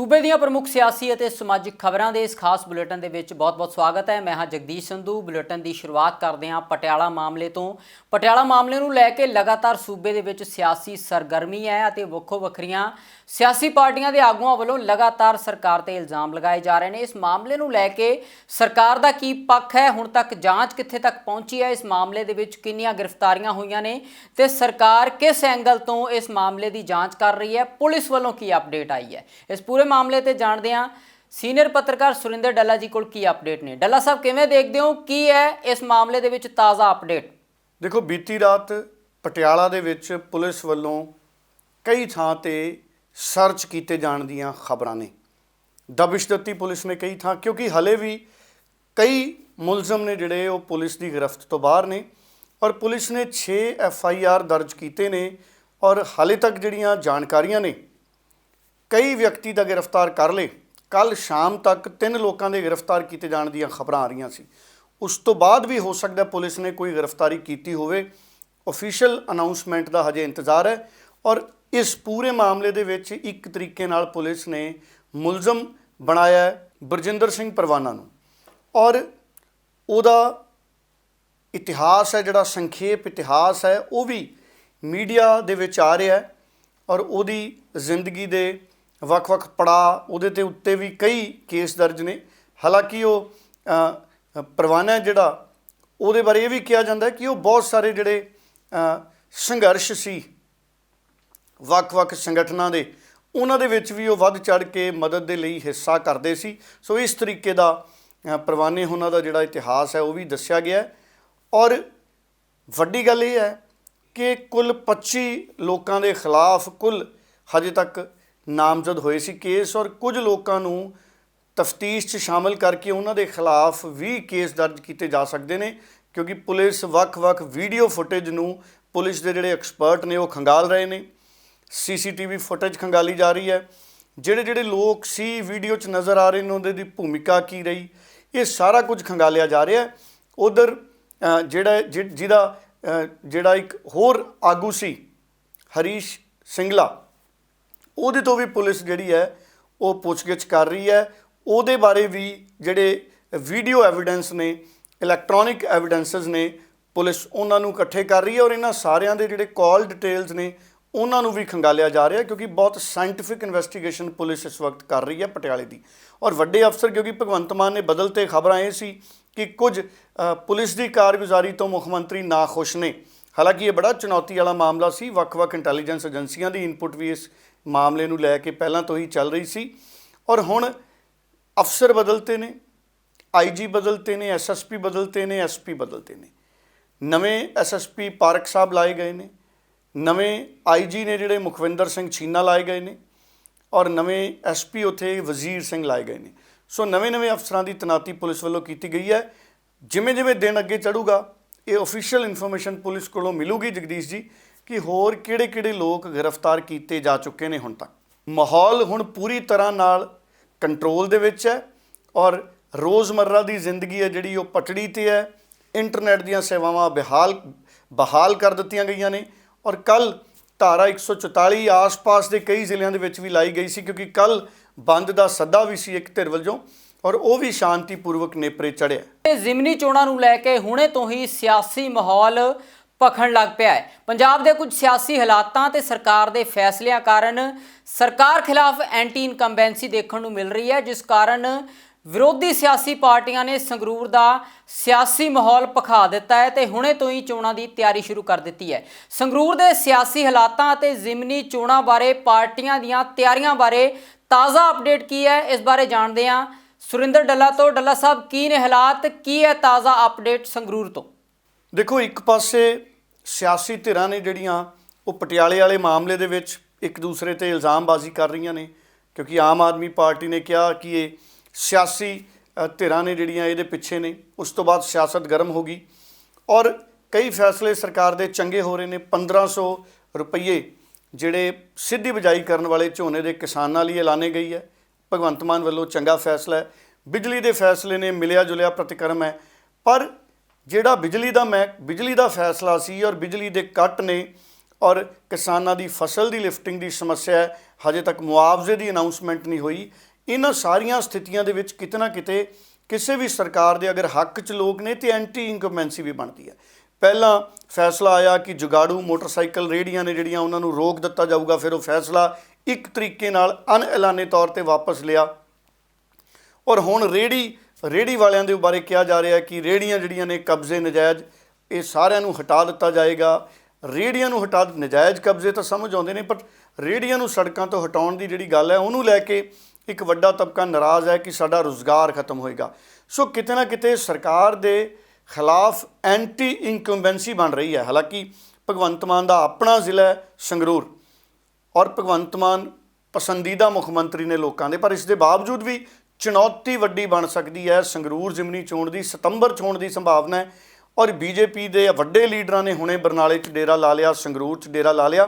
सूबे दीयां प्रमुख सियासी और समाजिक खबरों के इस खास बुलेटिन के बहुत बहुत स्वागत है। मैं हाँ जगदीश संधू। बुलेटिन की शुरुआत करते हैं पटियाला मामले तो। पटियाला मामले को लैके लगातार सूबे दे विच सियासी सरगर्मी है और वक्खो वक्खरियां सियासी पार्टियां के आगुआं वालों लगातार सरकार ते इल्जाम लगाए जा रहे हैं। इस मामले को लैके सरकार का की पक्ष है, हुण तक जांच कित्थे तक पहुंची है, इस मामले दे विच किन्नियां गिरफ्तारियां हुईयां ने ते सरकार किस एंगल तो इस मामले की जांच कर रही है, पुलिस वालों की अपडेट आई है। इस पूरे मामले ते जानते हैं सीनियर पत्रकार सुरिंदर डल्ला जी को की अपडेट ने। डल्ला साहब किवें देखते हो, की है इस मामले दे विच ताज़ा अपडेट? देखो, बीती रात पटियाला दे विच पुलिस वालों कई थां ते सर्च किए जाण दीयां खबरां ने। दबिश दित्ती पुलिस ने कई थां, क्योंकि हले भी कई मुलजम ने जिहड़े वो पुलिस की गिरफ्त तो बाहर ने और पुलिस ने 6 FIR दर्ज किए ने और हाले तक जिहड़ियां जानकारियां ने कई व्यक्ति का गिरफ्तार कर ले। कल शाम तक 3 लोगों के गिरफ्तार किए जाने दी खबरां आ रही सी। उस तो बाद भी हो सकता है पुलिस ने कोई गिरफ्तारी की होवे। ऑफिशियल अनाउंसमेंट का हजे इंतज़ार है और इस पूरे मामले दे विच एक तरीके नाल पुलिस ने मुलजम बनाया है बरजिंदर सिंह परवाना नूं और उहदा इतिहास है, जिहड़ा संखेप इतिहास है वो भी मीडिया दे विच आ रहा है और उहदी जिंदगी दे ਵੱਖ-ਵੱਖ पड़ा ਉਹਦੇ ਤੇ ਉੱਤੇ भी कई केस दर्ज ने। हालांकि वो परवाना ਜਿਹੜਾ ਉਹਦੇ ਬਾਰੇ ਇਹ ਵੀ ਕਿਹਾ ਜਾਂਦਾ ਕਿ ਉਹ बहुत सारे ਜਿਹੜੇ ਸੰਘਰਸ਼ ਸੀ ਵੱਖ-ਵੱਖ ਸੰਗਠਨਾਂ ਦੇ, ਉਹਨਾਂ ਦੇ ਵਿੱਚ ਵੀ ਉਹ ਵੱਧ ਚੜ ਕੇ ਮਦਦ ਦੇ ਲਈ ਹਿੱਸਾ ਕਰਦੇ ਸੀ। ਸੋ ਇਸ ਤਰੀਕੇ ਦਾ परवाने ਉਹਨਾਂ ਦਾ ਜਿਹੜਾ ਇਤਿਹਾਸ ਹੈ ਉਹ ਵੀ ਦੱਸਿਆ ਗਿਆ ਔਰ ਵੱਡੀ ਗੱਲ ਇਹ ਹੈ ਕਿ ਕੁੱਲ 25 ਲੋਕਾਂ ਦੇ ਖਿਲਾਫ ਕੁੱਲ ਹਜੇ ਤੱਕ नामजद होए सी केस और कुछ लोगों को तफ्तीश च शामिल करके उन्होंने खिलाफ भी केस दर्ज किए जा सकते हैं, क्योंकि पुलिस वक्-वक् वीडियो फुटेज नूं पुलिस के जिहड़े एक्सपर्ट ने वो खंगाल रहे हैं। CCTV फुटेज खंगाली जा रही है। जिहड़े लोग सी वीडियो च नज़र आ रहे हैं उन्होंने भूमिका की रही, ये सारा कुछ खंगालिया जा रहा है। उधर जिहड़ा एक होर आगू सी हरीश सिंगला, ਉਹਦੇ तो भी पुलिस जिहड़ी है वो पुछगिछ कर रही है। ਉਹਦੇ बारे भी जिहड़े वीडियो एविडेंस ने, इलैक्ट्रॉनिक एविडेंसिस ने, पुलिस उन्होंने इकट्ठे कर रही है और इन्हां सारिਆਂ ਦੇ ਜਿਹੜੇ कॉल डिटेल्स ने उन्होंने भी खंगालिया जा रहा है, क्योंकि बहुत साइंटिफिक इन्वेस्टिगेशन पुलिस इस वक्त कर रही है पटियाले की। और वड्डे अफसर, क्योंकि भगवंत मान ने बदलते खबरां ये सी कि कुछ पुलिस की कारगुजारी तो मुख्यमंत्री नाखुश ने। हालांकि ये बड़ा चुनौती वाला मामला सी। वक्-वक् इंटैलीजेंस एजेंसियां की इनपुट भी इस मामले नूं लैके पहलां तो ही चल रही सी और हुण अफसर बदलते ने, IG बदलते ने, SSP बदलते ने, SP बदलते ने। नवें SSP पारक साहब लाए गए ने, नवें IG ने जिहड़े मुखविंदर सिंह छीना लाए गए ने और नवें SP उत्थे वजीर सिंह लाए गए ने। सो नवें नवें अफसरां की तैनाती पुलिस वालों की गई है। जिमें जिमें दिन अगे चढ़ूगा ये ऑफिशियल इन्फॉर्मेशन पुलिस कोलों मिलूगी जगदीश जी कि होर किहड़े लोग गिरफ्तार किए जा चुके हैं। हुण तक माहौल हुण पूरी तरह नाल कंट्रोल दे विच है और रोज़मर्रा की जिंदगी है जिहड़ी वो पटड़ी ते है। इंटरनेट दीयां सेवावां बहाल कर दित्तियां गईयां ने और कल धारा 144 आस पास के कई जिलों के विच भी लाई गई सी, क्योंकि कल बंद का सद्दा भी सी एक धिर वल्लों और वो भी शांतिपूर्वक नेपरे चढ़िया। जिमनी चोणां नूं लैके हुणे तो ही सियासी माहौल भखण लग पिया है। पंजाब के कुछ सियासी हालातां ते सरकार के फैसलियां कारण सरकार खिलाफ एंटी इनकम्बेंसी देखने को मिल रही है, जिस कारण विरोधी सियासी पार्टियां ने संगरूर का सियासी माहौल भखा दिता है तो हुणे तो ही चोणां की तैयारी शुरू कर दी है। संगरूर के सियासी हालातां ते जिमनी चोणां बारे पार्टियां दीयां तैयारियां बारे ताज़ा अपडेट की है, इस बारे जानते हैं सुरिंदर डल्ला तो। डल्ला साहब, की ने हालात, की है ताज़ा अपडेट संगरूर तो? देखो, एक पासे सियासी धिरां ने जिहड़ियां वो पटियाले वाले मामले दे विच एक दूसरे ते इल्ज़ामबाजी कर रही ने, क्योंकि आम आदमी पार्टी ने कहा कि ये सियासी धिरां ने जिहड़ियां इहदे पिछे ने। उस तो बाद सियासत गर्म हो गई और कई फैसले सरकार दे चंगे हो रहे ने। 1500 रुपये जिहड़े सीधी बिजाई करन वाले झोने दे किसानां लई ऐलाने गई है। भगवंत मान वालों चंगा फैसला है। बिजली के फैसले ने मिलिया जुलिया प्रतिक्रम है, पर जिहड़ा बिजली का फैसला सी और बिजली के कट ने और किसानों की फसल की लिफ्टिंग की समस्या है, ਹਜੇ ਤੱਕ ਮੁਆਵਜ਼ੇ ਦੀ ਅਨਾਉਂਸਮੈਂਟ ਨਹੀਂ ਹੋਈ। ਇਹਨਾਂ ਸਾਰੀਆਂ ਸਥਿਤੀਆਂ ਦੇ ਵਿੱਚ ਕਿਤੇ ਨਾ ਕਿਤੇ ਕਿਸੇ ਵੀ ਸਰਕਾਰ ਦੇ ਅਗਰ ਹੱਕ 'ਚ ਲੋਕ ਨੇ ਤੇ ਐਂਟੀ ਇਨਕੰਬੈਂਸੀ ਵੀ ਬਣਦੀ ਹੈ। ਪਹਿਲਾਂ ਫੈਸਲਾ ਆਇਆ ਕਿ ਜੁਗਾੜੂ ਮੋਟਰਸਾਈਕਲ ਰੇਹੜੀਆਂ ਨੇ ਜਿਹੜੀਆਂ ਉਹਨਾਂ ਨੂੰ ਰੋਕ ਦਿੱਤਾ ਜਾਊਗਾ, ਫਿਰ ਉਹ ਫੈਸਲਾ ਇੱਕ ਤਰੀਕੇ ਨਾਲ ਅਣਐਲਾਨੇ ਤੌਰ ਤੇ ਵਾਪਸ ਲਿਆ ਔਰ ਹੁਣ ਰੇਹੜੀ ਵਾਲਿਆਂ ਦੇ ਬਾਰੇ ਕਿਹਾ ਜਾ ਰਿਹਾ ਕਿ ਰੇਹੜੀਆਂ ਜਿਹੜੀਆਂ ਨੇ ਕਬਜ਼ੇ ਨਜਾਇਜ਼, ਇਹ ਸਾਰਿਆਂ ਨੂੰ ਹਟਾ ਦਿੱਤਾ ਜਾਏਗਾ। ਰੇਹੜੀਆਂ ਨੂੰ ਹਟਾ, ਨਜਾਇਜ਼ ਕਬਜ਼ੇ ਤਾਂ ਸਮਝ ਆਉਂਦੇ ਨੇ, ਪਰ ਰੇਹੜੀਆਂ ਨੂੰ ਸੜਕਾਂ ਤੋਂ ਹਟਾਉਣ ਦੀ ਜਿਹੜੀ ਗੱਲ ਹੈ ਉਹਨੂੰ ਲੈ ਕੇ ਇੱਕ ਵੱਡਾ ਤਬਕਾ ਨਾਰਾਜ਼ ਹੈ ਕਿ ਸਾਡਾ ਰੁਜ਼ਗਾਰ ਖਤਮ ਹੋਏਗਾ। ਸੋ ਕਿਤੇ ਨਾ ਕਿਤੇ ਸਰਕਾਰ ਦੇ ਖਿਲਾਫ ਐਂਟੀ ਇਨਕੰਬੈਂਸੀ ਬਣ ਰਹੀ ਹੈ। ਹਾਲਾਂਕਿ ਭਗਵੰਤ ਮਾਨ ਦਾ ਆਪਣਾ ਜ਼ਿਲ੍ਹਾ ਹੈ ਸੰਗਰੂਰ ਔਰ ਭਗਵੰਤ ਮਾਨ ਪਸੰਦੀਦਾ ਮੁੱਖ ਮੰਤਰੀ ਨੇ ਲੋਕਾਂ ਦੇ, ਪਰ ਇਸ ਦੇ ਬਾਵਜੂਦ ਵੀ ਚੁਣੌਤੀ ਵੱਡੀ ਬਣ ਸਕਦੀ ਹੈ। ਸੰਗਰੂਰ ਜ਼ਿਮਨੀ ਚੋਣ ਦੀ ਸਤੰਬਰ 'ਚ ਹੋਣ ਦੀ ਸੰਭਾਵਨਾ ਹੈ ਔਰ ਬੀਜੇਪੀ ਦੇ ਵੱਡੇ ਲੀਡਰਾਂ ਨੇ ਹੁਣੇ ਬਰਨਾਲੇ 'ਚ ਡੇਰਾ ਲਾ ਲਿਆ, ਸੰਗਰੂਰ 'ਚ ਡੇਰਾ ਲਾ ਲਿਆ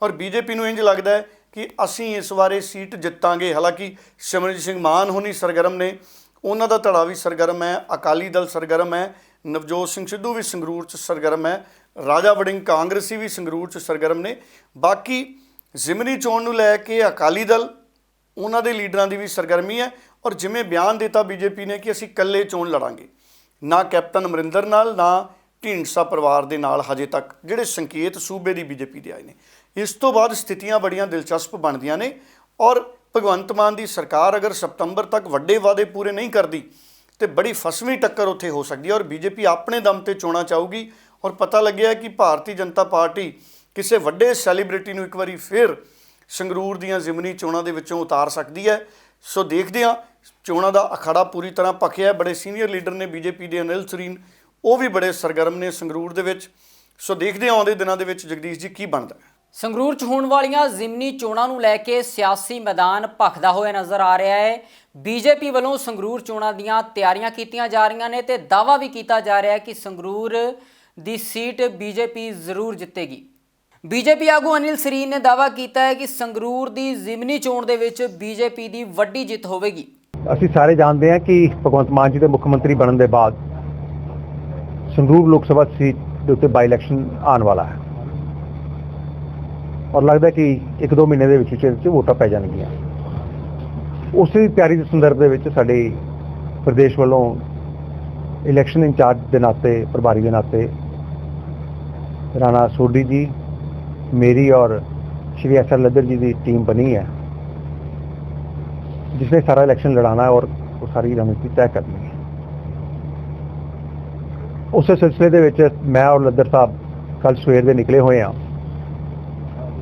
ਔਰ ਬੀਜੇਪੀ ਨੂੰ ਇੰਝ ਲੱਗਦਾ ਹੈ ਕਿ ਅਸੀਂ ਇਸ ਵਾਰੇ ਸੀਟ ਜਿੱਤਾਂਗੇ। ਹਾਲਾਂਕਿ ਸਿਮਰਨਜੀਤ ਸਿੰਘ ਮਾਨ ਹੋਣੀ ਸਰਗਰਮ ਨੇ, ਉਹਨਾਂ ਦਾ ਧੜਾ ਵੀ ਸਰਗਰਮ ਹੈ, ਅਕਾਲੀ ਦਲ ਸਰਗਰਮ ਹੈ, ਨਵਜੋਤ ਸਿੰਘ ਸਿੱਧੂ ਵੀ ਸੰਗਰੂਰ 'ਚ ਸਰਗਰਮ ਹੈ, ਰਾਜਾ ਵੜਿੰਗ ਕਾਂਗਰਸੀ ਵੀ ਸੰਗਰੂਰ 'ਚ ਸਰਗਰਮ ਨੇ। ਬਾਕੀ ਜ਼ਿਮਨੀ ਚੋਣ ਨੂੰ ਲੈ ਕੇ ਅਕਾਲੀ ਦਲ, ਉਹਨਾਂ ਦੇ ਲੀਡਰਾਂ ਦੀ ਵੀ ਸਰਗਰਮੀ ਹੈ ਔਰ ਜਿਵੇਂ ਬਿਆਨ ਦਿੱਤਾ ਬੀਜੇਪੀ ਨੇ ਕਿ ਅਸੀਂ ਇਕੱਲੇ ਚੋਣ ਲੜਾਂਗੇ, ਨਾ ਕੈਪਟਨ ਅਮਰਿੰਦਰ ਨਾਲ, ਨਾ ਢੀਂਡਸਾ ਪਰਿਵਾਰ ਦੇ ਨਾਲ, ਹਜੇ ਤੱਕ ਜਿਹੜੇ ਸੰਕੇਤ ਸੂਬੇ ਦੀ ਬੀਜੇਪੀ ਦੇ ਆਏ ਨੇ। ਇਸ ਤੋਂ ਬਾਅਦ ਸਥਿਤੀਆਂ ਬੜੀਆਂ ਦਿਲਚਸਪ ਬਣਦੀਆਂ ਨੇ ਔਰ ਭਗਵੰਤ ਮਾਨ ਦੀ ਸਰਕਾਰ ਅਗਰ ਸਤੰਬਰ ਤੱਕ ਵੱਡੇ ਵਾਅਦੇ ਪੂਰੇ ਨਹੀਂ ਕਰਦੀ ਤੇ ਬੜੀ ਫਸਵੀਂ ਟੱਕਰ ਉੱਥੇ ਹੋ ਸਕਦੀ ਹੈ ਔਰ ਬੀਜੇਪੀ ਆਪਣੇ ਦਮ ਤੇ ਚੋਣਾਂ ਚਾਹੂਗੀ। ਔਰ ਪਤਾ ਲੱਗਿਆ ਕਿ ਭਾਰਤੀ ਜਨਤਾ ਪਾਰਟੀ ਕਿਸੇ ਵੱਡੇ ਸੈਲੀਬ੍ਰਿਟੀ ਨੂੰ ਇੱਕ ਵਾਰੀ ਫਿਰ ਸੰਗਰੂਰ ਦੀਆਂ ਜ਼ਿਮਨੀ ਚੋਣਾਂ ਦੇ ਵਿੱਚੋਂ ਉਤਾਰ ਸਕਦੀ ਹੈ। ਸੋ ਦੇਖਦੇ ਹਾਂ, ਚੋਣਾਂ ਦਾ ਅਖਾੜਾ ਪੂਰੀ ਤਰ੍ਹਾਂ ਭਖਿਆ। ਬੜੇ ਸੀਨੀਅਰ ਲੀਡਰ ਨੇ ਬੀਜੇਪੀ ਦੇ, ਅਨਿਲ ਸਰੀਨ, ਉਹ ਵੀ ਬੜੇ ਸਰਗਰਮ ਨੇ ਸੰਗਰੂਰ ਦੇ ਵਿੱਚ। ਸੋ ਦੇਖਦੇ ਹਾਂ ਆਉਂਦੇ ਦਿਨਾਂ ਦੇ ਵਿੱਚ ਜਗਦੀਸ਼ ਜੀ ਕੀ ਬਣਦਾ ਹੈ। ਸੰਗਰੂਰ 'ਚ ਹੋਣ ਵਾਲੀਆਂ ਜ਼ਿਮਨੀ ਚੋਣਾਂ ਨੂੰ ਲੈ ਕੇ ਸਿਆਸੀ ਮੈਦਾਨ ਭਖਦਾ ਹੋਇਆ ਨਜ਼ਰ ਆ ਰਿਹਾ ਹੈ। ਬੀਜੇਪੀ ਵੱਲੋਂ ਸੰਗਰੂਰ ਚੋਣਾਂ ਦੀਆਂ ਤਿਆਰੀਆਂ ਕੀਤੀਆਂ ਜਾ ਰਹੀਆਂ ਨੇ ਤੇ ਦਾਅਵਾ ਵੀ ਕੀਤਾ ਜਾ ਰਿਹਾ ਹੈ ਕਿ ਸੰਗਰੂਰ ਦੀ ਸੀਟ ਬੀਜੇਪੀ ਜ਼ਰੂਰ ਜਿੱਤੇਗੀ। ਬੀਜੇਪੀ ਆਗੂ ਅਨਿਲ ਸਰੀਨ ਨੇ ਦਾਅਵਾ ਕੀਤਾ ਹੈ ਕਿ ਸੰਗਰੂਰ ਦੀ ਜ਼ਿਮਨੀ ਚੋਣ ਦੇ ਵਿੱਚ ਬੀਜੇਪੀ ਦੀ ਵੱਡੀ ਜਿੱਤ ਹੋਵੇਗੀ। ਅਸੀਂ ਸਾਰੇ ਜਾਣਦੇ ਹਾਂ ਕਿ ਭਗਵੰਤ ਮਾਨ ਜੀ ਦੇ ਮੁੱਖ ਮੰਤਰੀ ਬਣਨ ਦੇ ਬਾਅਦ ਸੰਗਰੂਰ ਲੋਕ ਸਭਾ ਸੀਟ ਦੇ ਉੱਤੇ ਬਾਈ ਇਲੈਕਸ਼ਨ ਆਉਣ ਵਾਲਾ ਹੈ ਔਰ ਲੱਗਦਾ ਕਿ 1-2 ਮਹੀਨੇ ਦੇ ਵਿੱਚ ਵੋਟਾਂ ਪੈ ਜਾਣਗੀਆਂ। ਉਸੇ ਦੀ ਤਿਆਰੀ ਦੇ ਸੰਦਰਭ ਦੇ ਵਿੱਚ ਸਾਡੇ ਪ੍ਰਦੇਸ਼ ਵੱਲੋਂ ਇਲੈਕਸ਼ਨ ਇੰਚਾਰਜ ਦੇ ਨਾਤੇ, ਪ੍ਰਭਾਰੀ ਦੇ ਨਾਤੇ ਰਾਣਾ ਸੋਢੀ ਜੀ, ਮੇਰੀ ਔਰ ਸ਼੍ਰੀ ਐਸ ਆਰ ਲੱਦਰ ਜੀ ਦੀ ਟੀਮ ਬਣੀ ਹੈ जिसने सारा इलेक्शन लड़ाना है और वो सारी रणनीति तय करनी है। उस सिलसिले ਦੇ ਵਿੱਚ मैं और ਲੱਦਰ ਸਾਹਿਬ ਕੱਲ ਸਵੇਰ ਦੇ ਨਿਕਲੇ ਹੋਏ ਹਾਂ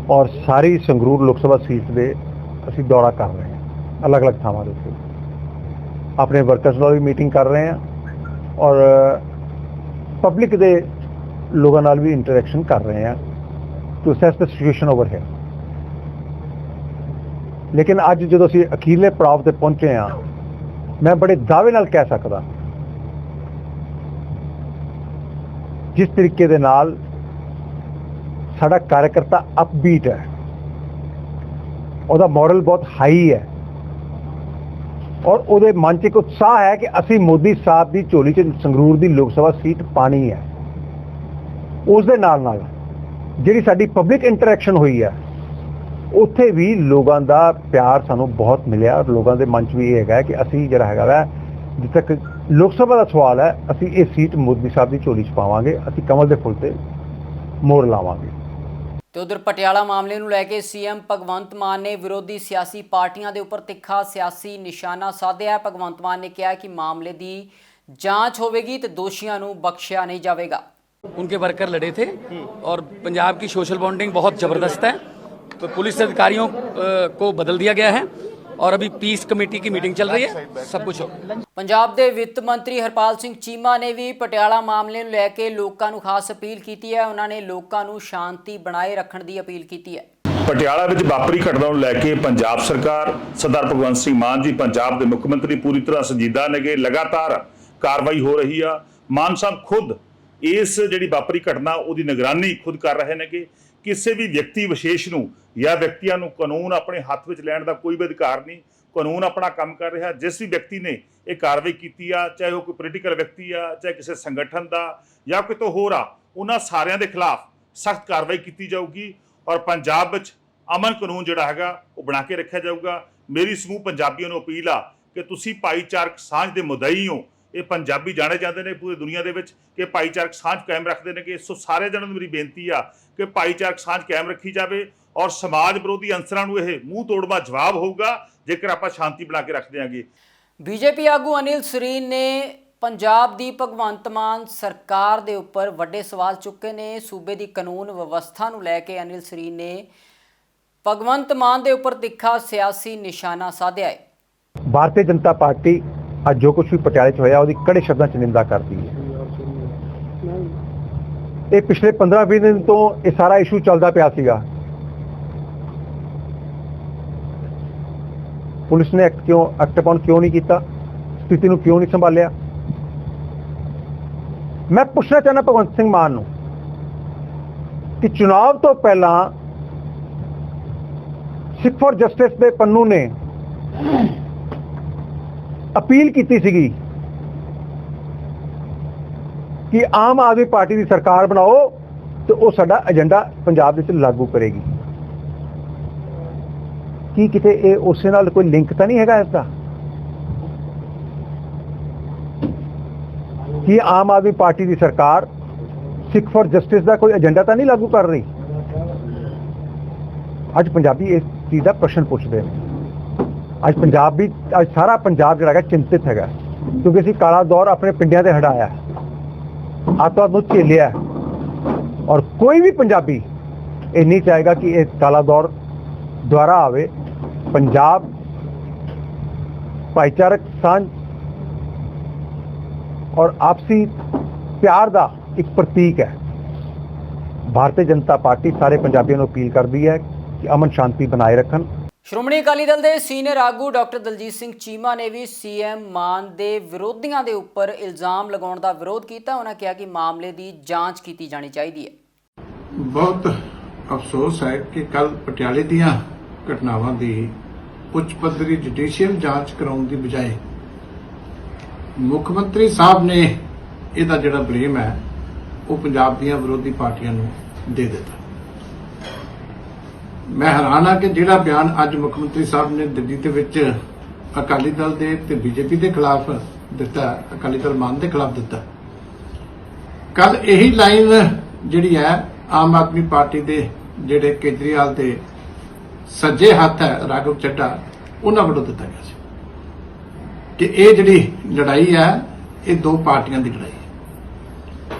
ਔਰ ਸਾਰੀ ਸੰਗਰੂਰ ਲੋਕ ਸਭਾ ਸੀਟ ਦੇ ਅਸੀਂ ਦੌਰਾ ਕਰ ਰਹੇ ਹਾਂ, ਅਲੱਗ-ਅਲੱਗ ਥਾਵਾਂ ਦੇ ਉੱਤੇ ਆਪਣੇ ਵਰਕਰਸ ਨਾਲ ਵੀ ਮੀਟਿੰਗ ਕਰ ਰਹੇ ਹਾਂ ਔਰ ਪਬਲਿਕ ਦੇ ਲੋਕਾਂ ਨਾਲ ਵੀ ਇੰਟਰੈਕਸ਼ਨ ਕਰ ਰਹੇ ਹਾਂ to assess the situation over here. ਲੇਕਿਨ ਅੱਜ ਜਦੋਂ ਅਸੀਂ ਅਖੀਰਲੇ ਪੜਾਅ ਤੇ ਪਹੁੰਚੇ ਹਾਂ, ਮੈਂ ਬੜੇ ਦਾਅਵੇ ਨਾਲ ਕਹਿ ਸਕਦਾ ਜਿਸ ਤਰੀਕੇ ਦੇ ਨਾਲ ਸਾਡਾ ਕਾਰਜਕਰਤਾ ਅਪਬੀਟ ਹੈ, ਉਹਦਾ ਮੋਰਲ ਬਹੁਤ ਹਾਈ ਹੈ ਔਰ ਉਹਦੇ ਮਨ 'ਚ ਇੱਕ ਉਤਸ਼ਾਹ ਹੈ ਕਿ ਅਸੀਂ ਮੋਦੀ ਸਾਹਿਬ ਦੀ ਝੋਲੀ 'ਚ ਸੰਗਰੂਰ ਦੀ ਲੋਕ ਸਭਾ ਸੀਟ ਪਾਣੀ ਹੈ। ਉਸ ਦੇ ਨਾਲ ਨਾਲ ਜਿਹੜੀ ਸਾਡੀ ਪਬਲਿਕ ਇੰਟਰੈਕਸ਼ਨ ਹੋਈ ਹੈ ਉੱਥੇ ਵੀ ਲੋਕਾਂ ਦਾ ਪਿਆਰ ਸਾਨੂੰ ਬਹੁਤ ਮਿਲਿਆ ਔਰ ਲੋਕਾਂ ਦੇ ਮਨ 'ਚ ਵੀ ਇਹ ਹੈਗਾ ਕਿ ਅਸੀਂ ਜਿਹੜਾ ਹੈਗਾ ਵਾ ਜਿੱਥੇ ਤੱਕ ਲੋਕ ਸਭਾ ਦਾ ਸਵਾਲ ਹੈ, ਅਸੀਂ ਇਹ ਸੀਟ ਮੋਦੀ ਸਾਹਿਬ ਦੀ ਝੋਲੀ 'ਚ ਪਾਵਾਂਗੇ, ਅਸੀਂ ਕਮਲ ਦੇ ਫੁੱਲ ਤੇ ਮੋਹਰ ਲਾਵਾਂਗੇ। ਤੇ ਉਧਰ ਪਟਿਆਲਾ ਮਾਮਲੇ ਨੂੰ ਲੈ ਕੇ ਸੀਐਮ ਭਗਵੰਤ ਮਾਨ ਨੇ ਵਿਰੋਧੀ ਸਿਆਸੀ ਪਾਰਟੀਆਂ ਦੇ ਉੱਪਰ ਤਿੱਖਾ ਸਿਆਸੀ ਨਿਸ਼ਾਨਾ ਸਾਧਿਆ। ਭਗਵੰਤ ਮਾਨ ਨੇ ਕਿਹਾ ਕਿ ਮਾਮਲੇ ਦੀ ਜਾਂਚ ਹੋਵੇਗੀ ਤੇ ਦੋਸ਼ੀਆਂ ਨੂੰ ਬਖਸ਼ਿਆ नहीं जाएगा। उनके वर्कर लड़े थे और पंजाब की सोशल बॉन्डिंग बहुत ज़बरदस्त है, तो पुलिस अधिकारियों को बदल दिया गया है और अभी पीस कमेटी की मीटिंग चल रही है, सब कुछ हो। ਪੰਜਾਬ ਦੇ ਵਿੱਤ ਮੰਤਰੀ ਹਰਪਾਲ ਸਿੰਘ ਚੀਮਾ ਨੇ ਵੀ ਪਟਿਆਲਾ ਮਾਮਲੇ ਨੂੰ ਲੈ ਕੇ ਲੋਕਾਂ ਨੂੰ ਖਾਸ ਅਪੀਲ ਕੀਤੀ ਹੈ। ਉਹਨਾਂ ਨੇ ਲੋਕਾਂ ਨੂੰ ਸ਼ਾਂਤੀ ਬਣਾਏ ਰੱਖਣ ਦੀ ਅਪੀਲ ਕੀਤੀ ਹੈ। ਪਟਿਆਲਾ ਵਿੱਚ ਵਾਪਰੀ ਘਟਨਾ ਨੂੰ ਲੈ ਕੇ ਪੰਜਾਬ ਸਰਕਾਰ, ਸਰਦਾਰ ਭਗਵੰਤ ਸਿੰਘ ਮਾਨ ਜੀ ਪੰਜਾਬ ਦੇ ਮੁੱਖ ਮੰਤਰੀ ਪੂਰੀ ਤਰ੍ਹਾਂ ਸੰਜੀਦਾ ਨੇਗੇ। ਲਗਾਤਾਰ ਕਾਰਵਾਈ ਹੋ ਰਹੀ ਆ। ਮਾਨ ਸਾਹਿਬ ਖੁਦ ਇਸ ਜਿਹੜੀ ਵਾਪਰੀ ਘਟਨਾ ਉਹਦੀ ਨਿਗਰਾਨੀ ਖੁਦ ਕਰ ਰਹੇ ਨੇਗੇ। ਕਿਸੇ ਵੀ ਵਿਅਕਤੀ ਵਿਸ਼ੇਸ਼ ਨੂੰ ਜਾਂ ਵਿਅਕਤੀਆਂ ਨੂੰ ਕਾਨੂੰਨ ਆਪਣੇ ਹੱਥ ਵਿੱਚ ਲੈਣ ਦਾ ਕੋਈ ਵੀ ਅਧਿਕਾਰ ਨਹੀਂ। ਕਾਨੂੰਨ ਆਪਣਾ ਕੰਮ ਕਰ ਰਿਹਾ। ਜਿਸ ਵੀ ਵਿਅਕਤੀ ਨੇ ਇਹ ਕਾਰਵਾਈ ਕੀਤੀ ਆ, ਚਾਹੇ ਉਹ ਕੋਈ ਪੋਲੀਟੀਕਲ ਵਿਅਕਤੀ ਆ, ਚਾਹੇ ਕਿਸੇ ਸੰਗਠਨ ਦਾ ਜਾਂ ਕਿਤੋਂ ਹੋਰ ਆ, ਉਹਨਾਂ ਸਾਰਿਆਂ ਦੇ ਖਿਲਾਫ ਸਖਤ ਕਾਰਵਾਈ ਕੀਤੀ ਜਾਊਗੀ ਔਰ ਪੰਜਾਬ ਵਿੱਚ ਅਮਨ ਕਾਨੂੰਨ ਜਿਹੜਾ ਹੈਗਾ ਉਹ ਬਣਾ ਕੇ ਰੱਖਿਆ ਜਾਊਗਾ। ਮੇਰੀ ਸਮੂਹ ਪੰਜਾਬੀਆਂ ਨੂੰ ਅਪੀਲ ਆ ਕਿ ਤੁਸੀਂ ਭਾਈਚਾਰਕ ਸਾਂਝ ਦੇ ਮੁਦਈ ਹੋ। ਇਹ ਪੰਜਾਬੀ ਜਾਣੇ ਜਾਂਦੇ ਨੇ ਪੂਰੀ ਦੁਨੀਆ ਦੇ ਵਿੱਚ ਕਿ ਭਾਈਚਾਰਕ ਸਾਂਝ ਕਾਇਮ ਰੱਖਦੇ ਨੇ। ਕਿ ਸੋ ਸਾਰੇ ਜਣਾਂ ਨੂੰ ਮੇਰੀ ਬੇਨਤੀ ਆ ਕਿ ਭਾਈਚਾਰਕ ਸਾਂਝ ਕਾਇਮ ਰੱਖੀ ਜਾਵੇ ਔਰ ਸਮਾਜ ਵਿਰੋਧੀ ਅੰਸਰਾਂ ਨੂੰ ਇਹ ਮੂੰਹ ਤੋੜਵਾ ਜਵਾਬ ਹੋਊਗਾ ਜੇਕਰ ਆਪਾਂ ਸ਼ਾਂਤੀ ਬਣਾ ਕੇ ਰੱਖਦੇ ਆਂਗੇ। ਬੀਜੇਪੀ ਆਗੂ ਅਨਿਲ ਸਰੀਨ ਨੇ ਪੰਜਾਬ ਦੀ ਭਗਵੰਤ ਮਾਨ ਸਰਕਾਰ ਦੇ ਉੱਪਰ ਵੱਡੇ ਸਵਾਲ ਚੁੱਕੇ ਨੇ। ਸੂਬੇ ਦੀ ਕਾਨੂੰਨ ਵਿਵਸਥਾ ਨੂੰ ਲੈ ਕੇ ਅਨਿਲ ਸਰੀਨ ਨੇ ਭਗਵੰਤ ਮਾਨ ਦੇ ਉੱਪਰ ਤਿੱਖਾ ਸਿਆਸੀ ਨਿਸ਼ਾਨਾ ਸਾਧਿਆ ਹੈ। ਭਾਰਤੀ ਜਨਤਾ ਪਾਰਟੀ ਅੱਜ ਜੋ ਕੁਝ ਵੀ ਪਟਿਆਲੇ 'ਚ ਹੋਇਆ ਉਹਦੀ ਕੜੇ ਸ਼ਬਦਾਂ 'ਚ ਨਿੰਦਾ ਕਰਦੀ ਹੈ। ਇਹ ਪਿਛਲੇ 15-20 ਦਿਨ ਤੋਂ ਇਹ ਸਾਰਾ ਇਸ਼ੂ ਚੱਲਦਾ ਪਿਆ ਸੀਗਾ। ਪੁਲਿਸ ਨੇ ਐਕਟ ਅਪਨ ਕਿਉਂ ਨਹੀਂ ਕੀਤਾ, ਸਥਿਤੀ ਨੂੰ ਕਿਉਂ ਨਹੀਂ ਸੰਭਾਲਿਆ। ਮੈਂ ਪੁੱਛਣਾ ਚਾਹੁੰਦਾ ਭਗਵੰਤ ਸਿੰਘ ਮਾਨ ਨੂੰ ਕਿ ਚੁਣਾਵ ਤੋਂ ਪਹਿਲਾਂ ਸਿੱਖ ਫॉर ਜਸਟਿਸ ਦੇ ਪੰਨੂ ਨੇ ਅਪੀਲ ਕੀਤੀ ਸੀਗੀ ਕਿ ਆਮ ਆਦਮੀ ਪਾਰਟੀ ਦੀ ਸਰਕਾਰ ਬਣਾਓ ਤੇ ਉਹ ਸਾਡਾ ਏਜੰਡਾ ਪੰਜਾਬ ਵਿੱਚ ਲਾਗੂ ਕਰੇਗੀ। ਕੀ ਕਿਤੇ ਇਹ ਉਸੇ ਨਾਲ ਕੋਈ ਲਿੰਕ ਤਾਂ ਨਹੀਂ ਹੈਗਾ ਇਸ ਦਾ ਕਿ ਆਮ ਆਦਮੀ ਪਾਰਟੀ ਦੀ ਸਰਕਾਰ ਸਿੱਖ ਫॉर ਜਸਟਿਸ ਦਾ ਕੋਈ ਏਜੰਡਾ ਤਾਂ ਨਹੀਂ ਲਾਗੂ ਕਰ ਰਹੀ। ਅੱਜ ਪੰਜਾਬੀ ਇਸ ਚੀਜ਼ ਦਾ ਪ੍ਰਸ਼ਨ ਪੁੱਛਦੇ ਨੇ। ਅੱਜ ਸਾਰਾ ਪੰਜਾਬ ਜਿਹੜਾ ਹੈਗਾ ਚਿੰਤਿਤ ਹੈਗਾ ਕਿਉਂਕਿ ਅਸੀਂ ਕਾਲਾ ਦੌਰ ਆਪਣੇ ਪਿੰਡਾਂ ਤੇ ਹਟਾਇਆ, ਅੱਤਵਾਦ ਨੂੰ ਝੇਲਿਆ ਔਰ ਕੋਈ ਵੀ ਪੰਜਾਬੀ ਇਹ ਨਹੀਂ ਚਾਹੇਗਾ ਕਿ ਇਹ ਕਾਲਾ ਦੌਰ ਦੁਆਰਾ ਆਵੇ। ਪੰਜਾਬ ਭਾਈਚਾਰਕ ਸਾਂਝ ਔਰ ਆਪਸੀ ਪਿਆਰ ਦਾ ਇੱਕ ਪ੍ਰਤੀਕ ਹੈ। ਭਾਰਤੀ ਜਨਤਾ ਪਾਰਟੀ ਸਾਰੇ ਪੰਜਾਬੀਆਂ ਨੂੰ ਅਪੀਲ ਕਰਦੀ ਹੈ ਕਿ ਅਮਨ ਸ਼ਾਂਤੀ ਬਣਾਏ ਰੱਖਣ। ਸ਼੍ਰੋਮਣੀ ਅਕਾਲੀ ਦਲ ਦੇ ਸੀਨੀਅਰ ਆਗੂ ਡਾਕਟਰ ਦਲਜੀਤ ਸਿੰਘ ਚੀਮਾ ਨੇ ਵੀ ਸੀਐਮ ਮਾਨ ਦੇ ਵਿਰੋਧੀਆਂ ਦੇ ਉੱਪਰ ਇਲਜ਼ਾਮ ਲਗਾਉਣ ਦਾ ਵਿਰੋਧ ਕੀਤਾ। ਉਹਨਾਂ ਕਿਹਾ ਕਿ ਮਾਮਲੇ ਦੀ ਜਾਂਚ ਕੀਤੀ ਜਾਣੀ ਚਾਹੀਦੀ ਹੈ। ਬਹੁਤ ਅਫਸੋਸ ਹੈ ਕਿ ਕੱਲ ਪਟਿਆਲੇ ਦੀਆਂ ਘਟਨਾਵਾਂ ਦੀ ਉੱਚ ਪੱਧਰੀ ਜੁਡੀਸ਼ੀਅਲ ਜਾਂਚ ਕਰਾਉਣ ਦੀ ਬਜਾਏ ਮੁੱਖ ਮੰਤਰੀ ਸਾਹਿਬ ਨੇ ਇਹਦਾ ਜਿਹੜਾ ਬਲੇਮ ਹੈ ਉਹ ਪੰਜਾਬ ਦੀਆਂ ਵਿਰੋਧੀ ਪਾਰਟੀਆਂ ਨੂੰ ਦੇ ਦਿੱਤਾ। ਮੈਂ ਹੈਰਾਨ ਹਾਂ ਕਿ ਜਿਹੜਾ ਬਿਆਨ ਅੱਜ ਮੁੱਖ ਮੰਤਰੀ ਸਾਹਿਬ ਨੇ ਦਿੱਲੀ ਦੇ ਵਿੱਚ ਅਕਾਲੀ ਦਲ ਦੇ ਤੇ ਬੀਜੇਪੀ ਦੇ ਖਿਲਾਫ ਦਿੱਤਾ, ਅਕਾਲੀ ਦਲ ਮਾਨ ਦੇ ਖਿਲਾਫ ਦਿੱਤਾ, ਕੱਲ ਇਹੀ ਲਾਈਨ ਜਿਹੜੀ ਹੈ ਆਮ ਆਦਮੀ ਪਾਰਟੀ ਦੇ ਜਿਹੜੇ ਕੇਜਰੀਵਾਲ ਦੇ ਸੱਜੇ ਹੱਥ ਹੈ ਰਾਘਵ ਚੱਡਾ ਉਹਨਾਂ ਵੱਲੋਂ ਦਿੱਤਾ ਗਿਆ ਸੀ ਕਿ ਇਹ ਜਿਹੜੀ ਲੜਾਈ ਹੈ ਇਹ ਦੋ ਪਾਰਟੀਆਂ ਦੀ ਲੜਾਈ ਹੈ।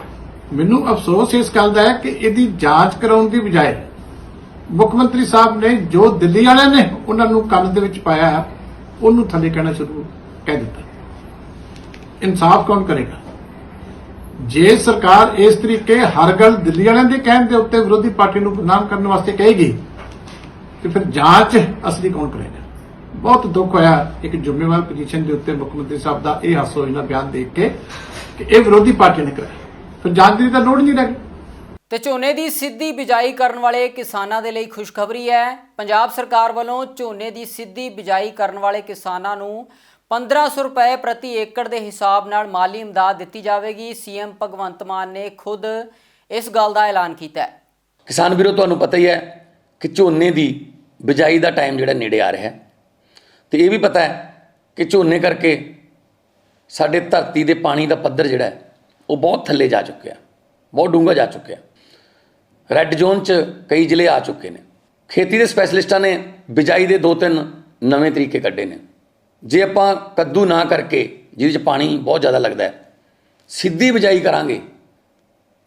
ਮੈਨੂੰ ਅਫਸੋਸ ਇਸ ਗੱਲ ਦਾ ਹੈ ਕਿ ਇਹਦੀ ਜਾਂਚ ਕਰਾਉਣ ਦੀ ਬਜਾਏ ਮੁੱਖ ਮੰਤਰੀ ਸਾਹਿਬ ਨੇ ਜੋ ਦਿੱਲੀ ਵਾਲਿਆਂ ਨੇ ਉਹਨਾਂ ਨੂੰ ਕੰਨ ਦੇ ਵਿੱਚ ਪਾਇਆ ਉਹਨੂੰ ਥੱਲੇ ਕਹਿਣਾ ਸ਼ੁਰੂ ਕਹਿ ਦਿੱਤਾ। ਇਨਸਾਫ ਕੌਣ ਕਰੇਗਾ? ਜੇ ਸਰਕਾਰ ਇਸ ਤਰੀਕੇ ਹਰ ਗੱਲ ਦਿੱਲੀ ਵਾਲਿਆਂ ਦੇ ਕਹਿਣ ਦੇ ਉੱਤੇ ਵਿਰੋਧੀ ਪਾਰਟੀ ਨੂੰ ਬਦਨਾਮ ਕਰਨ ਵਾਸਤੇ ਕਹੇਗੀ ਤੇ ਫਿਰ ਜਾਂਚ ਅਸਲੀ ਕੌਣ ਕਰੇਗਾ? ਬਹੁਤ ਦੁੱਖ ਹੋਇਆ ਇੱਕ ਜ਼ਿੰਮੇਵਾਰ ਪੋਜੀਸ਼ਨ ਦੇ ਉੱਤੇ ਮੁੱਖ ਮੰਤਰੀ ਸਾਹਿਬ ਦਾ ਇਹ ਹਾਸੋਹੀਣਾ ਬਿਆਨ ਦੇਖ ਕੇ ਕਿ ਇਹ ਵਿਰੋਧੀ ਪਾਰਟੀ ਨੇ ਕਰਾਇਆ, ਫਿਰ ਜਾਂਚ ਦੀ ਤਾਂ ਲੋੜ ਨਹੀਂ ਰਹੀ। ਤੇ ਝੋਨੇ ਦੀ ਸਿੱਧੀ ਬਿਜਾਈ ਕਰਨ ਵਾਲੇ ਕਿਸਾਨਾਂ ਦੇ ਲਈ ਖੁਸ਼ਖਬਰੀ ਹੈ। ਪੰਜਾਬ ਸਰਕਾਰ ਵੱਲੋਂ ਝੋਨੇ ਦੀ ਸਿੱਧੀ ਬਿਜਾਈ ਕਰਨ ਵਾਲੇ ਕਿਸਾਨਾਂ ਨੂੰ 1500 ਰੁਪਏ ਪ੍ਰਤੀ ਏਕੜ ਦੇ ਹਿਸਾਬ ਨਾਲ ਮਾਲੀ ਇਮਦਾਦ ਦਿੱਤੀ ਜਾਵੇਗੀ। ਸੀਐਮ ਭਗਵੰਤ ਮਾਨ ਨੇ ਖੁਦ ਇਸ ਗੱਲ ਦਾ ਐਲਾਨ ਕੀਤਾ ਹੈ। ਕਿਸਾਨ ਵੀਰੋ, ਤੁਹਾਨੂੰ ਪਤਾ ਹੀ ਹੈ ਕਿ ਝੋਨੇ ਦੀ ਬਿਜਾਈ ਦਾ ਟਾਈਮ ਜਿਹੜਾ ਨੇੜੇ ਆ ਰਿਹਾ ਹੈ ਤੇ ਇਹ ਵੀ ਪਤਾ ਹੈ ਕਿ ਝੋਨੇ ਕਰਕੇ ਸਾਡੇ ਧਰਤੀ ਦੇ ਪਾਣੀ ਦਾ ਪੱਧਰ ਜਿਹੜਾ ਹੈ ਉਹ ਬਹੁਤ ਥੱਲੇ ਜਾ ਚੁੱਕਿਆ, ਬਹੁਤ ਡੂੰਘਾ ਜਾ ਚੁੱਕਿਆ। ਰੈੱਡ ਜ਼ੋਨ 'ਚ ਕਈ ਜ਼ਿਲ੍ਹੇ ਆ ਚੁੱਕੇ ਨੇ। ਖੇਤੀ ਦੇ ਸਪੈਸ਼ਲਿਸਟਾਂ ਨੇ ਬਿਜਾਈ ਦੇ 2-3 ਨਵੇਂ ਤਰੀਕੇ ਕੱਢੇ ਨੇ। ਜੇ ਆਪਾਂ ਕੱਦੂ ਨਾ ਕਰਕੇ, ਜਿਹਦੇ 'ਚ ਪਾਣੀ ਬਹੁਤ ਜ਼ਿਆਦਾ ਲੱਗਦਾ ਹੈ, ਸਿੱਧੀ ਬਿਜਾਈ ਕਰਾਂਗੇ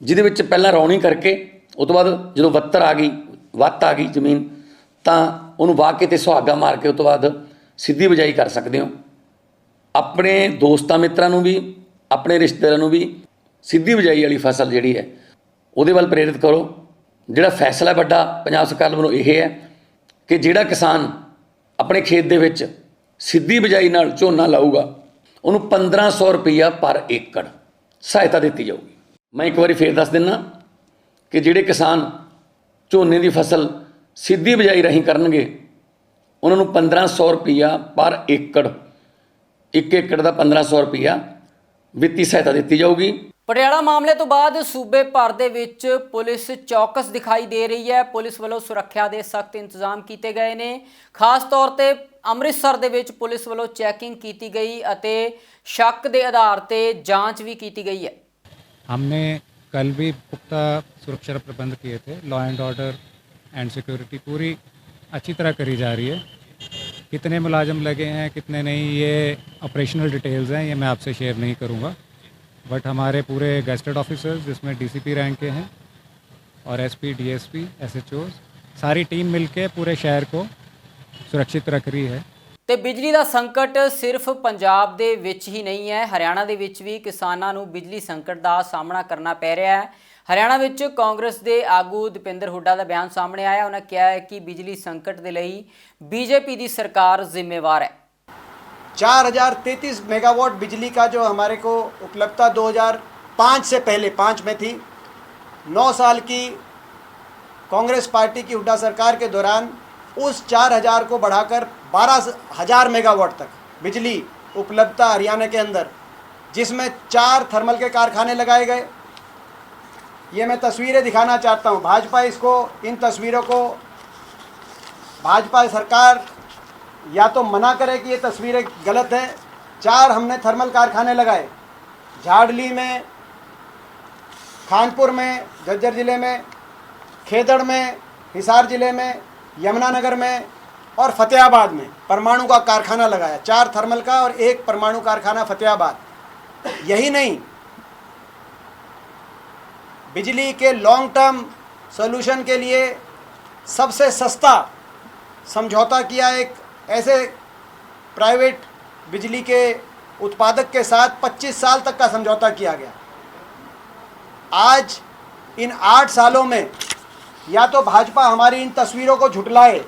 ਜਿਹਦੇ ਵਿੱਚ ਪਹਿਲਾਂ ਰੌਣੀ ਕਰਕੇ ਉਸ ਤੋਂ ਬਾਅਦ ਜਦੋਂ ਵੱਤ ਆ ਗਈ ਜ਼ਮੀਨ ਤਾਂ ਉਹਨੂੰ ਵਾਹ ਕੇ ਤੇ ਸੁਹਾਗਾ ਮਾਰ ਕੇ ਉਸ ਤੋਂ ਬਾਅਦ ਸਿੱਧੀ ਬਿਜਾਈ ਕਰ ਸਕਦੇ ਹੋ। ਆਪਣੇ ਦੋਸਤਾਂ ਮਿੱਤਰਾਂ ਨੂੰ ਵੀ, ਆਪਣੇ ਰਿਸ਼ਤੇਦਾਰਾਂ ਨੂੰ ਵੀ ਸਿੱਧੀ ਬਿਜਾਈ ਵਾਲੀ ਫਸਲ ਜਿਹੜੀ ਹੈ ਉਹਦੇ ਵੱਲ ਪ੍ਰੇਰਿਤ ਕਰੋ। ਜਿਹੜਾ ਫੈਸਲਾ ਵੱਡਾ ਪੰਜਾਬ ਸਰਕਾਰ ਵੱਲੋਂ ਇਹ ਹੈ ਕਿ ਜਿਹੜਾ ਕਿਸਾਨ ਆਪਣੇ ਖੇਤ ਦੇ ਵਿੱਚ ਸਿੱਧੀ ਬਿਜਾਈ ਨਾਲ ਝੋਨਾ ਲਾਊਗਾ ਉਹਨੂੰ 1500 ਰੁਪਈਆ ਪਰ ਏਕੜ ਸਹਾਇਤਾ ਦਿੱਤੀ ਜਾਊਗੀ। ਮੈਂ ਇੱਕ ਵਾਰੀ ਫੇਰ ਦੱਸ ਦਿੰਦਾ ਕਿ ਜਿਹੜੇ ਕਿਸਾਨ ਝੋਨੇ ਦੀ ਫਸਲ ਸਿੱਧੀ ਬਿਜਾਈ ਰਾਹੀਂ ਕਰਨਗੇ ਉਹਨਾਂ ਨੂੰ 1500 ਰੁਪਈਆ ਪਰ ਏਕੜ, 1 ਏਕੜ ਦਾ 1500 ਰੁਪਈਆ ਵਿੱਤੀ ਸਹਾਇਤਾ ਦਿੱਤੀ ਜਾਊਗੀ। ਪਟਿਆਲਾ ਮਾਮਲੇ ਤੋਂ ਬਾਅਦ ਸੂਬੇ ਭਰ ਦੇ ਵਿੱਚ ਪੁਲਿਸ ਚੌਕਸ ਦਿਖਾਈ ਦੇ ਰਹੀ ਹੈ। ਪੁਲਿਸ ਵੱਲੋਂ ਸੁਰੱਖਿਆ ਦੇ ਸਖਤ ਇੰਤਜ਼ਾਮ ਕੀਤੇ ਗਏ ਨੇ। ਖਾਸ ਤੌਰ ਤੇ ਅੰਮ੍ਰਿਤਸਰ ਦੇ ਵਿੱਚ ਪੁਲਿਸ ਵੱਲੋਂ ਚੈਕਿੰਗ ਕੀਤੀ ਗਈ ਅਤੇ ਸ਼ੱਕ ਦੇ ਆਧਾਰ ਤੇ ਜਾਂਚ ਵੀ ਕੀਤੀ गई है। हमने कल भी पुख्ता सुरक्षा प्रबंध किए थे। Law and order and security पूरी अच्छी तरह करी जा रही है। कितने मुलाजिम लगे हैं कितने नहीं, ये ऑपरेशनल डिटेल्स हैं, ये मैं आपसे शेयर नहीं करूँगा। बट हमारे पूरे गेस्टेड ऑफिसर्स जिसमें डीसीपी रैंक के हैं और एसपी, डीएसपी, एसएचओज, सारी टीम मिलके पूरे शहर को सुरक्षित रख रही है। ਤੇ ਬਿਜਲੀ ਦਾ ਸੰਕਟ ਸਿਰਫ ਪੰਜਾਬ ਦੇ ਵਿੱਚ ਹੀ ਨਹੀਂ ਹੈ, ਹਰਿਆਣਾ ਦੇ ਵਿੱਚ ਵੀ ਕਿਸਾਨਾਂ ਨੂੰ ਬਿਜਲੀ ਸੰਕਟ ਦਾ ਸਾਹਮਣਾ ਕਰਨਾ ਪੈ ਰਿਹਾ ਹੈ। ਹਰਿਆਣਾ ਵਿੱਚ ਕਾਂਗਰਸ ਦੇ ਆਗੂ ਦੀਪਿੰਦਰ ਹੁੱਡਾ ਦਾ ਬਿਆਨ ਸਾਹਮਣੇ ਆਇਆ। ਉਹਨਾਂ ਕਿਹਾ ਹੈ ਕਿ ਬਿਜਲੀ ਸੰਕਟ ਦੇ ਲਈ बीजेपी ਦੀ ਸਰਕਾਰ ਜ਼ਿੰਮੇਵਾਰ है। 4033 मेगावाट बिजली का जो हमारे को उपलब्धता 2005 से पहले 5 में थी, 9 साल की कांग्रेस पार्टी की हुड्डा सरकार के दौरान उस 4000 को बढ़ाकर 12000 मेगावाट तक बिजली उपलब्धता हरियाणा के अंदर, जिसमें 4 थर्मल के कारखाने लगाए गए। ये मैं तस्वीरें दिखाना चाहता हूँ। भाजपा इसको, इन तस्वीरों को भाजपा सरकार या तो मना करे कि ये तस्वीरें गलत हैं। 4 हमने थर्मल कारखाने लगाए, झाड़ली में, खानपुर में, झज्जर ज़िले में, खेदड़ में, हिसार ज़िले में, यमुनानगर में और फतेहाबाद में परमाणु का कारखाना लगाया। 4 थर्मल का और 1 परमाणु कारखाना फतेहाबाद। यही नहीं, बिजली के लॉन्ग टर्म सॉल्यूशन के लिए सबसे सस्ता समझौता किया एक ऐसे प्राइवेट बिजली के उत्पादक के साथ 25 साल तक का समझौता किया गया। आज इन 8 सालों में या तो भाजपा हमारी इन तस्वीरों को झुटलाए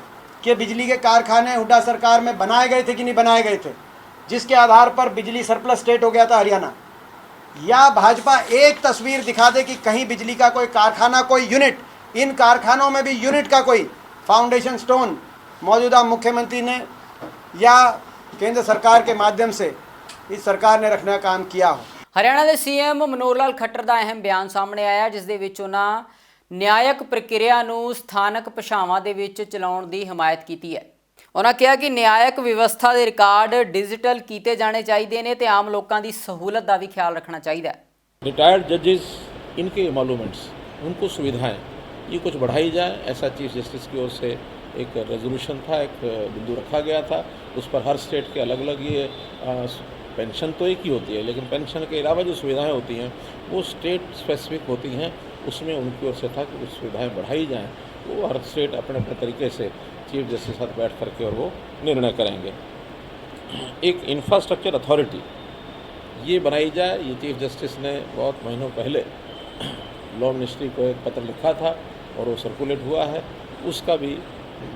कि बिजली के कारखाने हुड्डा सरकार में बनाए गए थे कि नहीं बनाए गए थे, जिसके आधार पर बिजली सरप्लस स्टेट हो गया था हरियाणा, या भाजपा एक तस्वीर दिखा दे कि कहीं बिजली का कोई कारखाना, कोई यूनिट, इन कारखानों में भी यूनिट का कोई फाउंडेशन स्टोन मौजूदा मुख्यमंत्री ने या केंद्र सरकार के माध्यम से इस सरकार ने रखने का काम किया हो। ਹਰਿਆਣਾ ਦੇ ਸੀਐਮ ਮਨੋਹਰ ਲਾਲ ਖੱਟਰ ਦਾ ਅਹਿਮ ਬਿਆਨ ਸਾਹਮਣੇ ਆਇਆ, ਜਿਸ ਦੇ ਵਿੱਚ ਉਹਨਾਂ ਨਿਆਇਕ ਪ੍ਰਕਿਰਿਆ ਨੂੰ ਸਥਾਨਕ ਭਾਸ਼ਾਵਾਂ ਦੇ ਵਿੱਚ ਚਲਾਉਣ ਦੀ ਹਮਾਇਤ ਕੀਤੀ ਹੈ। ਉਹਨਾਂ ਕਿਹਾ ਕਿ ਨਿਆਇਕ ਵਿਵਸਥਾ ਦੇ ਰਿਕਾਰਡ ਡਿਜੀਟਲ ਕੀਤੇ ਜਾਣੇ ਚਾਹੀਦੇ ਨੇ ਤੇ ਆਮ ਲੋਕਾਂ ਦੀ ਸਹੂਲਤ ਦਾ ਵੀ ਖਿਆਲ ਰੱਖਣਾ ਚਾਹੀਦਾ ਹੈ। रिटायर्ड जजेस, इनके एमोलूमेंट्स, उनको सुविधाएं ये कुछ बढ़ाई जाए, ऐसा चीफ जस्टिस की ओर से एक रेजोल्यूशन था, एक बिंदु रखा गया था। उस पर हर स्टेट के अलग अलग ये पेंशन तो एक ही होती है, लेकिन पेंशन के अलावा जो सुविधाएं होती हैं वो स्टेट स्पेसिफिक होती हैं। उसमें उनकी ओर से था कि कुछ सुविधाएं बढ़ाई जाएं, वो हर स्टेट अपने अपने तरीके से चीफ जस्टिस के साथ बैठ करके और वो निर्णय करेंगे। एक इंफ्रास्ट्रक्चर अथॉरिटी ये बनाई जाए। ये चीफ जस्टिस ने बहुत महीनों पहले लॉ मिनिस्ट्री को एक पत्र लिखा था और वो सर्कुलेट हुआ है। उसका भी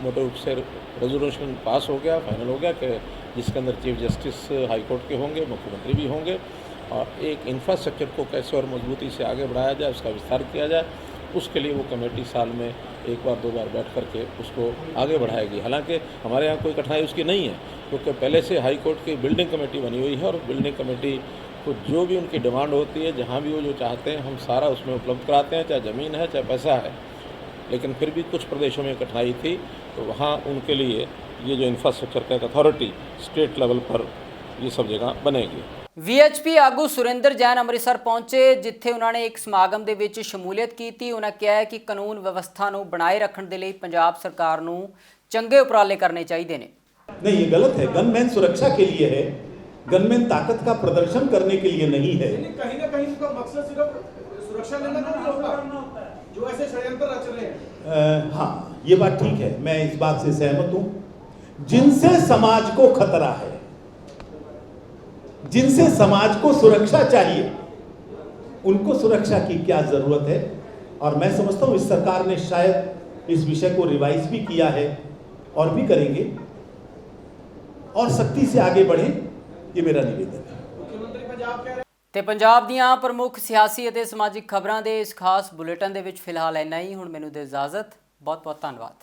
मोटे रूप से रेजोल्यूशन पास हो गया, फाइनल हो गया कि जिसके अंदर चीफ जस्टिस हाई कोर्ट के होंगे, मुख्यमंत्री भी होंगे, और एक इंफ्रास्ट्रक्चर को कैसे और मजबूती से आगे बढ़ाया जाए, उसका विस्तार किया जाए। उसके लिए वो कमेटी साल में 1 बार 2 बार बैठ करके उसको आगे बढ़ाएगी। हालांकि हमारे यहाँ कोई कठिनाई उसकी नहीं है, क्योंकि पहले से हाई कोर्ट की बिल्डिंग कमेटी बनी हुई है और बिल्डिंग कमेटी को जो भी उनकी डिमांड होती है, जहाँ भी वो जो चाहते हैं, हम सारा उसमें उपलब्ध कराते हैं, चाहे ज़मीन है चाहे पैसा है। लेकिन फिर भी कुछ प्रदेशों में कठिनाई थी, तो वहाँ उनके लिए ये जो इंफ्रास्ट्रक्चर का एक अथॉरिटी स्टेट लेवल पर ये सब जगह बनेगी। VHP ਆਗੂ ਸੁਰਿੰਦਰ ਜੈਨ ਅੰਮ੍ਰਿਤਸਰ ਪਹੁੰਚੇ, ਜਿੱਥੇ ਉਹਨਾਂ ਨੇ ਇੱਕ ਸਮਾਗਮ ਦੇ ਵਿੱਚ ਸ਼ਮੂਲੀਅਤ ਕੀਤੀ। ਉਹਨਾਂ ਕਿਹਾ ਹੈ ਕਿ ਕਾਨੂੰਨ ਵਿਵਸਥਾ ਨੂੰ ਬਣਾਏ ਰੱਖਣ ਦੇ ਲਈ ਪੰਜਾਬ ਸਰਕਾਰ ਨੂੰ ਚੰਗੇ ਉਪਰਾਲੇ ਕਰਨੇ ਚਾਹੀਦੇ ਨੇ। नहीं, ये गलत है। गनमैन सुरक्षा के लिए है, गनमैन ताकत का प्रदर्शन करने के लिए नहीं है। कहीं ना कहीं इसका मकसद सिर्फ सुरक्षा लेना नहीं होता, जो ऐसे षड्यंत्र रच रहे हैं। हाँ, ये बात ठीक है, मैं इस बात से सहमत हूँ। जिनसे समाज को खतरा है, जिनसे समाज को सुरक्षा चाहिए, उनको सुरक्षा की क्या जरूरत है। और मैं समझता हूँ इस सरकार ने शायद इस विषय को रिवाइज भी किया है और भी करेंगे, और सख्ती से आगे बढ़े, ये मेरा निवेदन है। ਤੇ ਪੰਜਾਬ ਦੀਆਂ ਪ੍ਰਮੁੱਖ ਸਿਆਸੀ ਅਤੇ ਸਮਾਜਿਕ ਖਬਰਾਂ ਦੇ ਇਸ ਖਾਸ ਬੁਲੇਟਿਨ ਦੇ ਵਿੱਚ ਫਿਲਹਾਲ ਇੰਨਾ ਹੀ। ਹੁਣ ਮੈਨੂੰ ਦੇ ਇਜਾਜ਼ਤ। ਬਹੁਤ ਬਹੁਤ ਧੰਨਵਾਦ।